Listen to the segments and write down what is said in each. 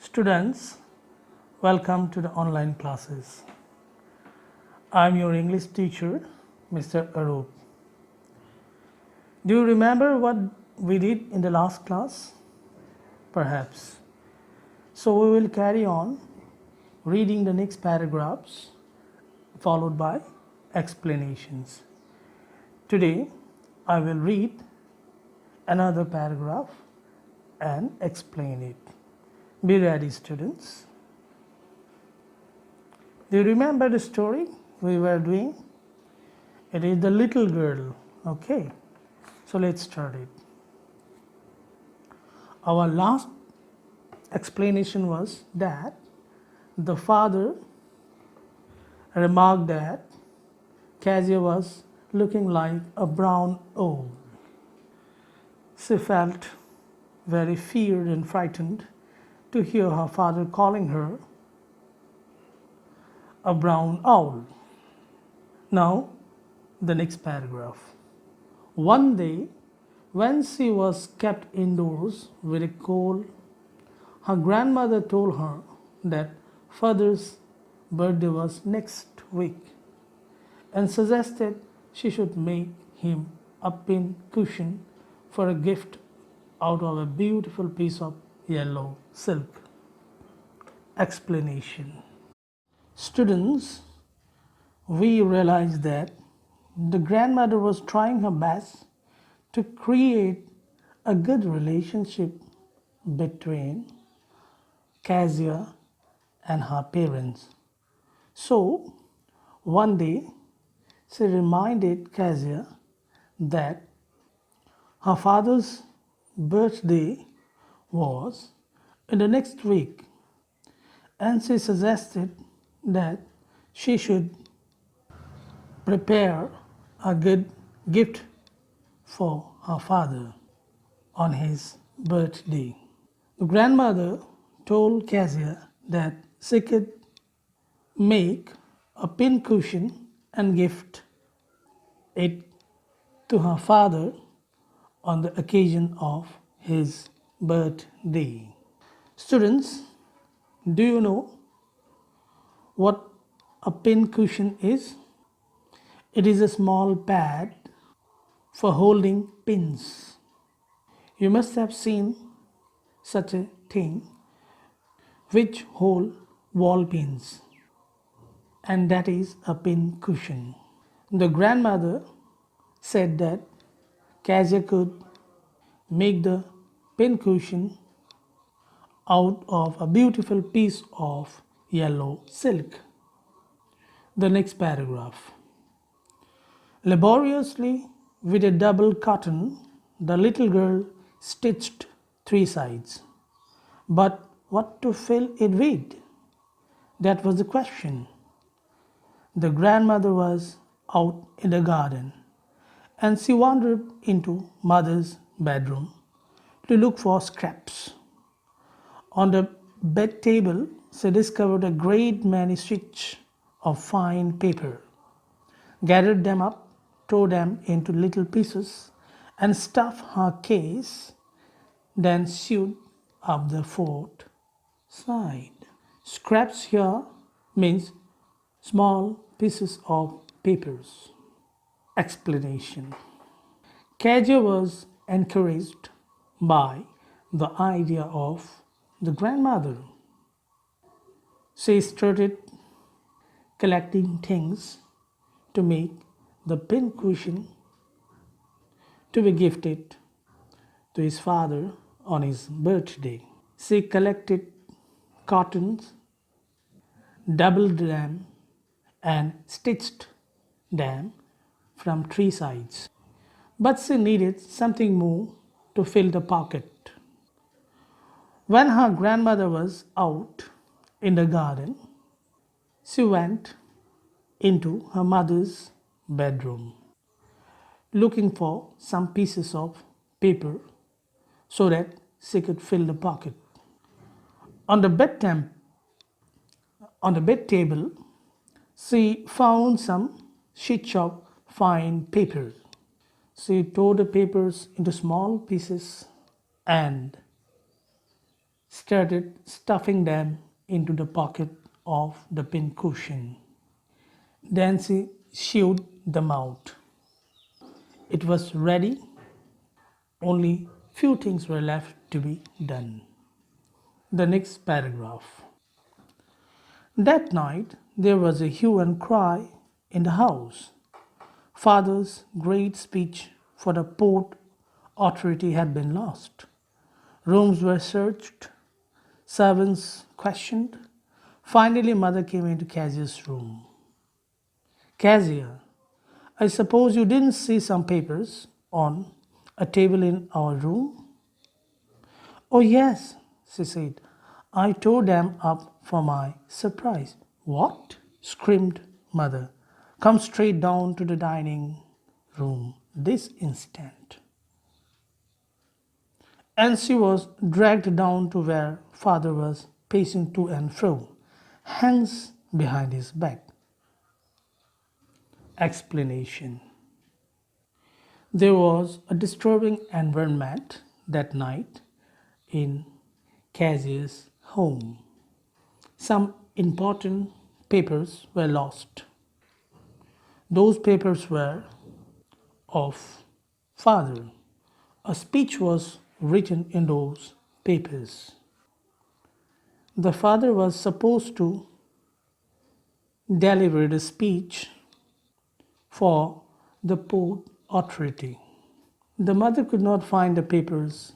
Students, welcome to the online classes. I'm your English teacher, Mr. Arup. Do you remember what we did in the last class? Perhaps. So we will carry on reading the next paragraphs followed by explanations. Today, I will read another paragraph and explain it. Be ready, students. Do you remember the story we were doing? It is the little girl. Okay, so let's start it. Our last explanation was that the father remarked that Kezia was looking like a brown owl. She felt very feared and frightened to hear her father calling her a brown owl. Now, the next paragraph. One day, when she was kept indoors with a cold, her grandmother told her that father's birthday was next week and suggested she should make him a pincushion for a gift out of a beautiful piece of yellow silk. Explanation. Students, we realize that the grandmother was trying her best to create a good relationship between Kezia and her parents. So, one day, she reminded Kezia that her father's birthday was in the next week, and she suggested that she should prepare a good gift for her father on his birthday. The grandmother told Kezia that she could make a pincushion and gift it to her father on the occasion of his birthday. Students, do you know what a pincushion is? It is a small pad for holding pins. You must have seen such a thing which hold wall pins, and that is a pincushion. The grandmother said that Kezia could make the pincushion out of a beautiful piece of yellow silk. The next paragraph. Laboriously, with a double cotton, the little girl stitched 3 sides. But what to fill it with? That was the question. The grandmother was out in the garden, and she wandered into mother's bedroom to look for scraps. On the bed table, she discovered a great many sheets of fine paper, gathered them up, tore them into little pieces, and stuffed her case, then sewed up the fourth side. Scraps here means small pieces of papers. Explanation. Kezia was encouraged by the idea of the grandmother. She started collecting things to make the pincushion to be gifted to his father on his birthday. She collected cottons, doubled them, and stitched them from 3 sides. But she needed something more to fill the pocket. When her grandmother was out in the garden, she went into her mother's bedroom, looking for some pieces of paper so that she could fill the pocket. On the bed table, she found some sheets of fine paper. She tore the papers into small pieces and started stuffing them into the pocket of the pincushion. Then she shooed them out. It was ready, only few things were left to be done. The next paragraph. That night there was a hue and cry in the house. Father's great speech for the Port Authority had been lost. Rooms were searched, servants questioned. Finally, mother came into Cassia's room. Cassia, I suppose you didn't see some papers on a table in our room? Oh, yes, she said. I tore them up for my surprise. What? Screamed mother. Come straight down to the dining room this instant. And she was dragged down to where father was pacing to and fro, hands behind his back. Explanation. There was a disturbing environment that night in Cassia's home. Some important papers were lost. Those papers were of father. A speech was written in those papers. The father was supposed to deliver the speech for the Port Authority. The mother could not find the papers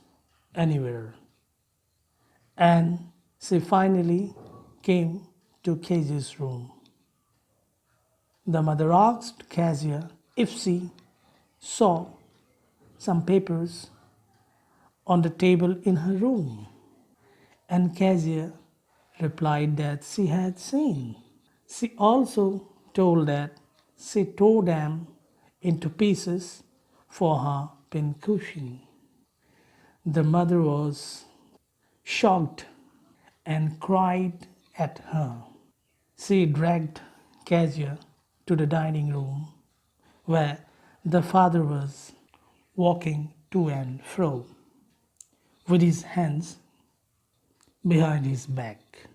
anywhere, and she finally came to Cassia's room. The mother asked Cassia if she saw some papers on the table in her room, and Cassia replied that she had seen. She also told that she tore them into pieces for her pincushion. The mother was shocked and cried at her. She dragged Cassia to the dining room where the father was walking to and fro with his hands behind his back.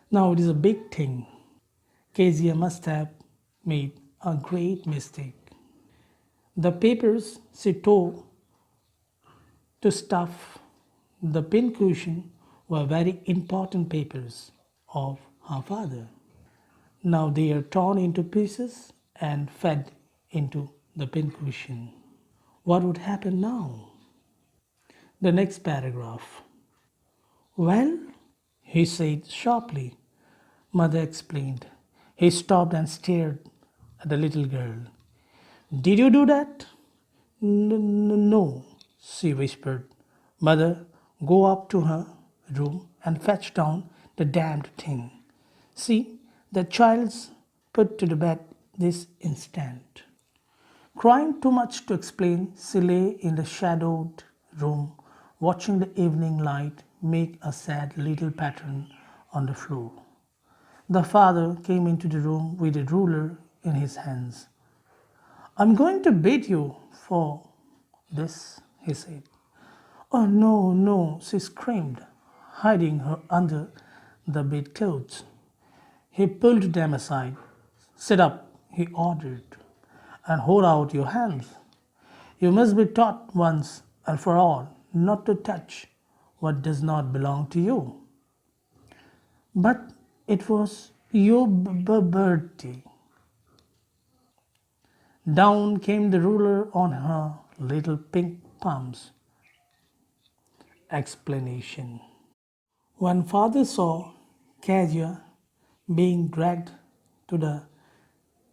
Now it is a big thing. Kezia must have made a great mistake. The papers she tore to stuff the pincushion were very important papers of her father. Now they are torn into pieces and fed into the pincushion. What would happen now? The next paragraph. Well, he said sharply. Mother explained. He stopped and stared at the little girl. Did you do that? No, she whispered. Mother, go up to her room and fetch down the damned thing. See, the child's put to the bed this instant. Crying too much to explain, she lay in the shadowed room, watching the evening light make a sad little pattern on the floor. The father came into the room with a ruler in his hands. I'm going to beat you for this, he said. Oh, no, no, she screamed, hiding her under the bedclothes. He pulled them aside. Sit up, he ordered, and hold out your hands. You must be taught once and for all not to touch what does not belong to you. But it was your birthday. Down came the ruler on her little pink palms. Explanation. When father saw Kezia being dragged to the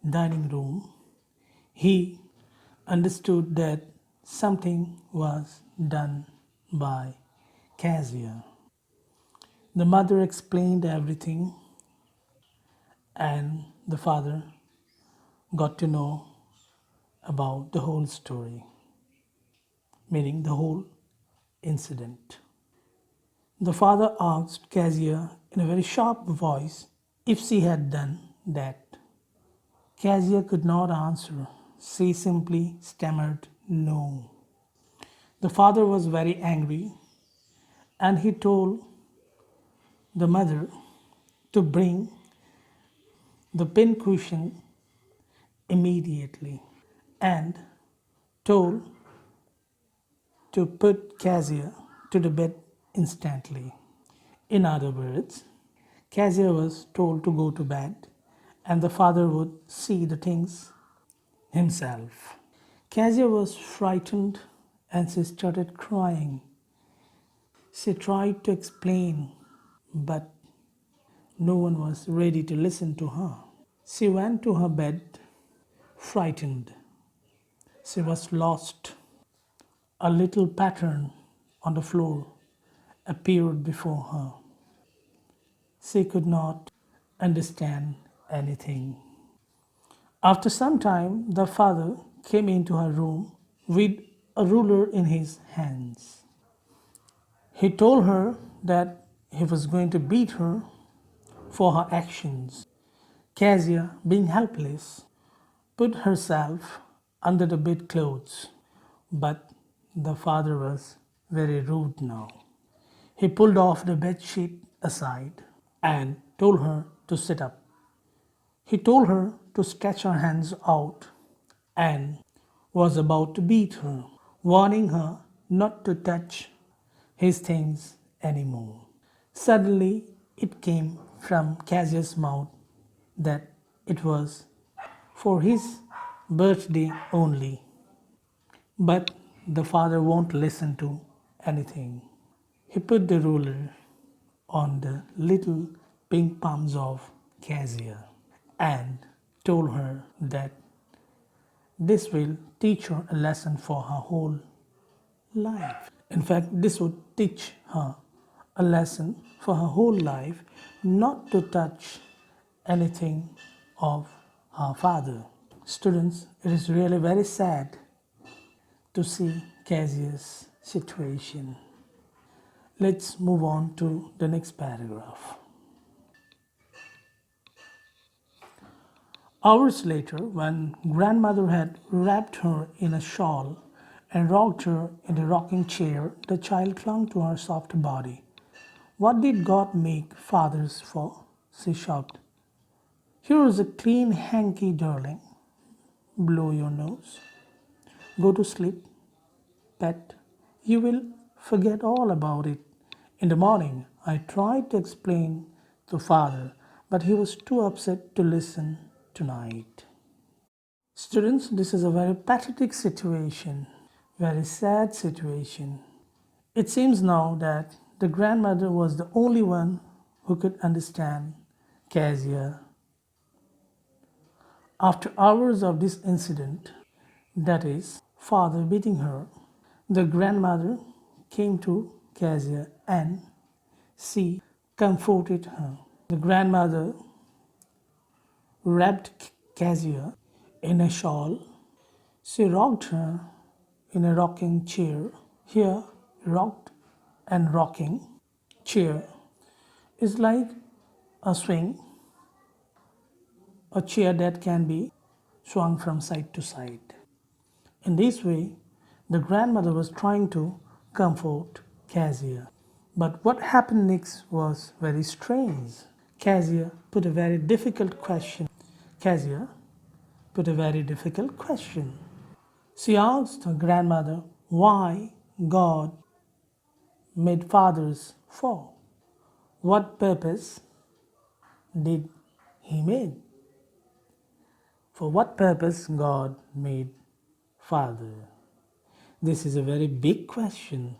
dining room, he understood that something was done by Kezia. The mother explained everything, and the father got to know about the whole story, meaning the whole incident. The father asked Kezia in a very sharp voice if she had done that. Kezia could not answer. She simply stammered no. The father was very angry and he told the mother to bring the pincushion immediately and told to put Kezia to the bed instantly. In other words, Kezia was told to go to bed and the father would see the things himself. Kezia was frightened and she started crying. She tried to explain, but no one was ready to listen to her. She went to her bed, frightened. She was lost. A little pattern on the floor appeared before her. She could not understand anything. After some time, the father came into her room with a ruler in his hands. He told her that he was going to beat her for her actions. Kezia, being helpless, put herself under the bedclothes, but the father was very rude now. He pulled off the bedsheet aside and told her to sit up. He told her to stretch her hands out and was about to beat her, warning her not to touch his things anymore. Suddenly, it came from Kezia's mouth that it was for his birthday only. But the father won't listen to anything. He put the ruler on the little pink palms of Kezia and told her that this will teach her a lesson for her whole life. In fact, this would teach her a lesson for her whole life not to touch anything of her father. Students, it is really very sad to see Kezia's situation. Let's move on to the next paragraph. Hours later, when grandmother had wrapped her in a shawl and rocked her in the rocking chair, the child clung to her soft body. What did God make fathers for? She shouted. Here is a clean hanky, darling. Blow your nose. Go to sleep, pet. You will forget all about it. In the morning, I tried to explain to father, but he was too upset to listen tonight. Students, this is a very pathetic situation, very sad situation. It seems now that the grandmother was the only one who could understand Kezia. After hours of this incident, that is, father beating her, the grandmother came to Kezia and she comforted her. The grandmother wrapped Kezia in a shawl. She rocked her in a rocking chair. Here, rocked and rocking chair is like a swing, a chair that can be swung from side to side. In this way, the grandmother was trying to comfort Kezia. But what happened next was very strange. Kezia put a very difficult question. Kezia put a very difficult question. She asked her grandmother why God made fathers for. What purpose did He made? For what purpose God made father? This is a very big question,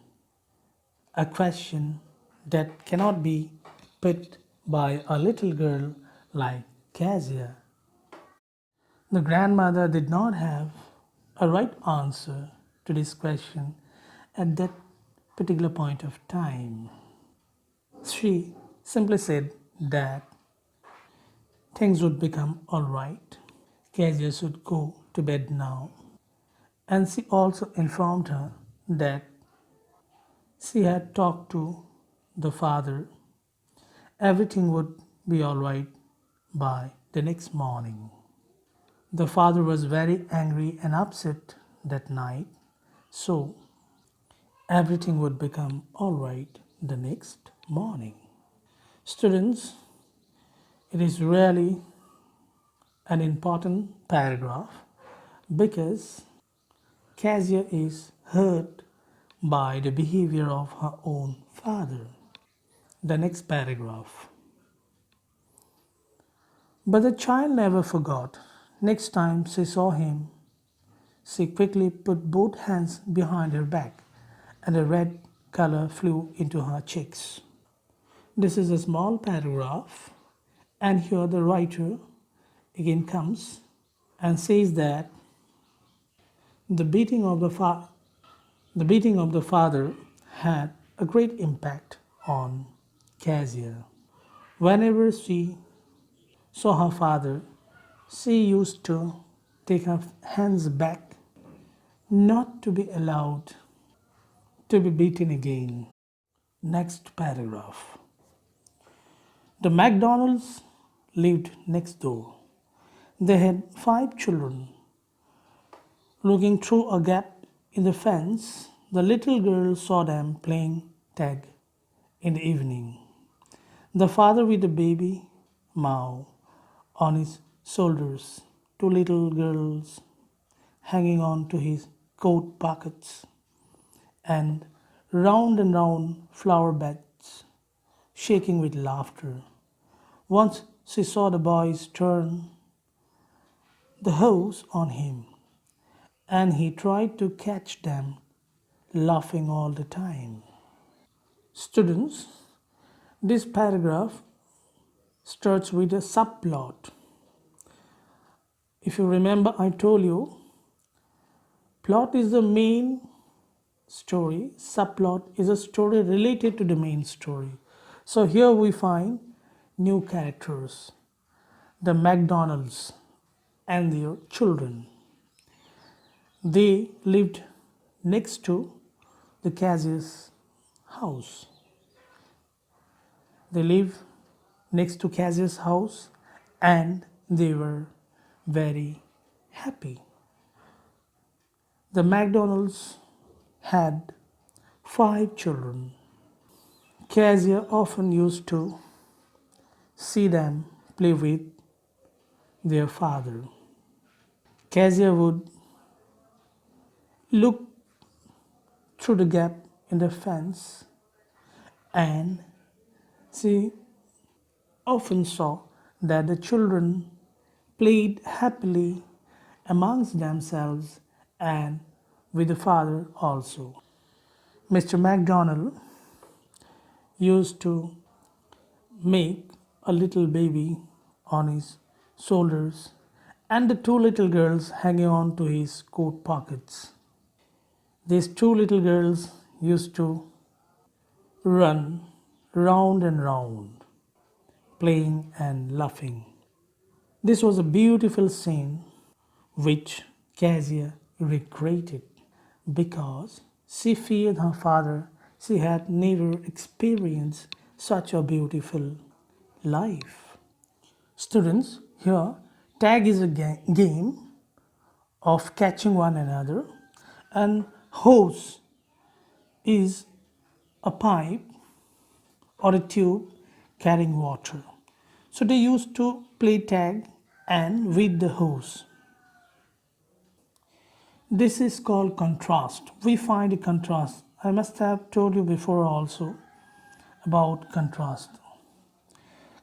a question that cannot be put by a little girl like Kezia. The grandmother did not have a right answer to this question at that particular point of time. She simply said that things would become alright. Kezia should go to bed now. And she also informed her that she had talked to the father. Everything would be alright by the next morning. The father was very angry and upset that night, so everything would become alright the next morning. Students, it is really an important paragraph because Kezia is hurt by the behavior of her own father. The next paragraph. But the child never forgot. Next time she saw him, she quickly put both hands behind her back, and a red color flew into her cheeks. This is a small paragraph, and here the writer again comes and says that the beating of the father had a great impact on Kezia. Whenever she saw her father, she used to take her hands back, not to be allowed to be beaten again. Next paragraph. The McDonalds lived next door. They had 5 children. Looking through a gap in the fence, the little girl saw them playing tag in the evening. The father with the baby Mao on his shoulders, 2 little girls hanging on to his coat pockets, and round flower beds shaking with laughter. Once she saw the boys turn the hose on him, and he tried to catch them, laughing all the time. Students, this paragraph starts with a subplot. If you remember, I told you plot is the main story, subplot is a story related to the main story. So here we find new characters, the McDonalds and their children. They lived next to the Cassius house. They lived next to Cassius' house and they were very happy. The McDonalds had 5 children. Kezia often used to see them play with their father. Kezia would look through the gap in the fence and she often saw that the children played happily amongst themselves and with the father also. Mr. McDonald used to make a little baby on his shoulders and the 2 little girls hanging on to his coat pockets. These 2 little girls used to run round and round, playing and laughing. This was a beautiful scene which Kezia regretted because she feared her father. She had never experienced such a beautiful life. Students, here tag is a game of catching one another, and hose is a pipe or a tube carrying water. So they used to play tag and with the hose. This is called contrast. We find a contrast. I must have told you before also about contrast.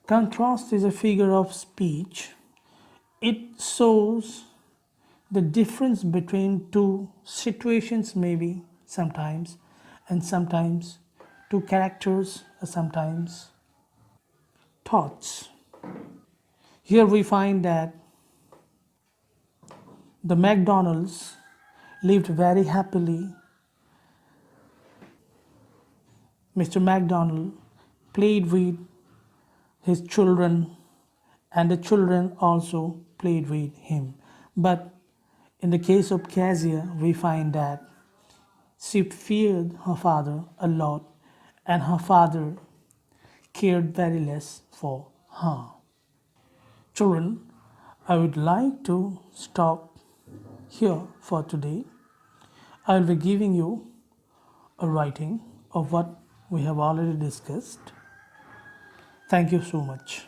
Contrast is a figure of speech. It shows the difference between two situations, maybe sometimes, and sometimes two characters, or sometimes thoughts. Here we find that the McDonalds lived very happily. Mr. McDonald played with his children, and the children also played with him. But in the case of Kezia, we find that she feared her father a lot, and her father cared very less for her. Children, I would like to stop here for today. I will be giving you a writing of what we have already discussed. Thank you so much.